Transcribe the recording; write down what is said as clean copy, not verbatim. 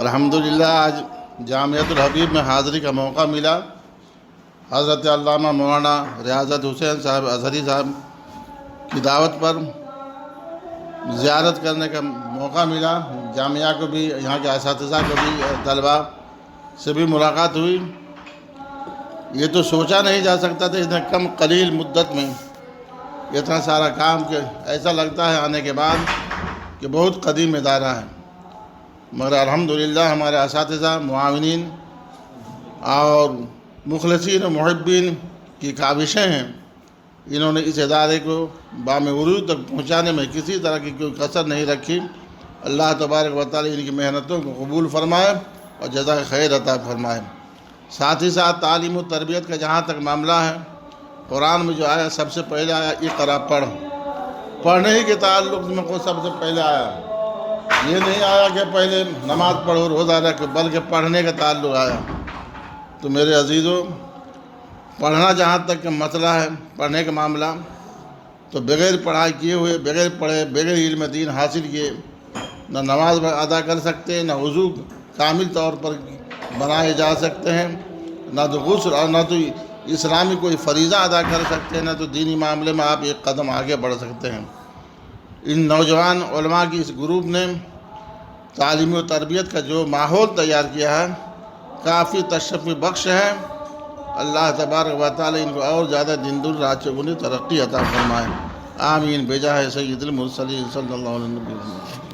الحمدللہ آج جامعۃ الحبیب میں حاضری کا موقع ملا۔ حضرت علامہ مولانا ریاضت حسین صاحب ازہری صاحب کی دعوت پر زیارت کرنے کا موقع ملا۔ جامعہ کو بھی، یہاں کے اساتذہ کو بھی، طلباء سے بھی ملاقات ہوئی۔ یہ تو سوچا نہیں جا سکتا تھا اتنے کم قلیل مدت میں اتنا سارا کام، کہ ایسا لگتا ہے آنے کے بعد کہ بہت قدیم ادارہ ہے، مگر الحمدللہ ہمارے اساتذہ، معاونین اور مخلصین و محبین کی کاوشیں ہیں، انہوں نے اس ادارے کو بام عروج تک پہنچانے میں کسی طرح کی کوئی کسر نہیں رکھی۔ اللہ تبارک و تعالی ان کی محنتوں کو قبول فرمائے اور جزائے خیر عطا فرمائے۔ ساتھ ہی ساتھ تعلیم و تربیت کا جہاں تک معاملہ ہے، قرآن میں جو آیا سب سے پہلے آیا اقرا، پڑھنے ہی کے تعلق میں کو سب سے پہلے آیا۔ یہ نہیں آیا کہ پہلے نماز پڑھو روزہ رکھو، بلکہ پڑھنے کا تعلق آیا۔ تو میرے عزیزوں، پڑھنا جہاں تک کہ مسئلہ ہے، پڑھنے کا معاملہ، تو بغیر پڑھائی کیے ہوئے، بغیر پڑھے، بغیر علم دین حاصل کیے نہ نماز ادا کر سکتے، نہ وضو کامل طور پر بنائے جا سکتے ہیں، نہ تو غسل اور نہ تو اسلامی کوئی فریضہ ادا کر سکتے ہیں، نہ تو دینی معاملے میں آپ ایک قدم آگے بڑھ سکتے ہیں۔ ان نوجوان علماء کی اس گروپ نے تعلیم و تربیت کا جو ماحول تیار کیا ہے، کافی تشریف بخش ہے۔ اللہ تبارک و تعالی ان کو اور زیادہ دین در راہ چگنی ترقی عطا فرمائے۔ آمین بجاہ سید المرسلین صلی اللہ علیہ وسلم۔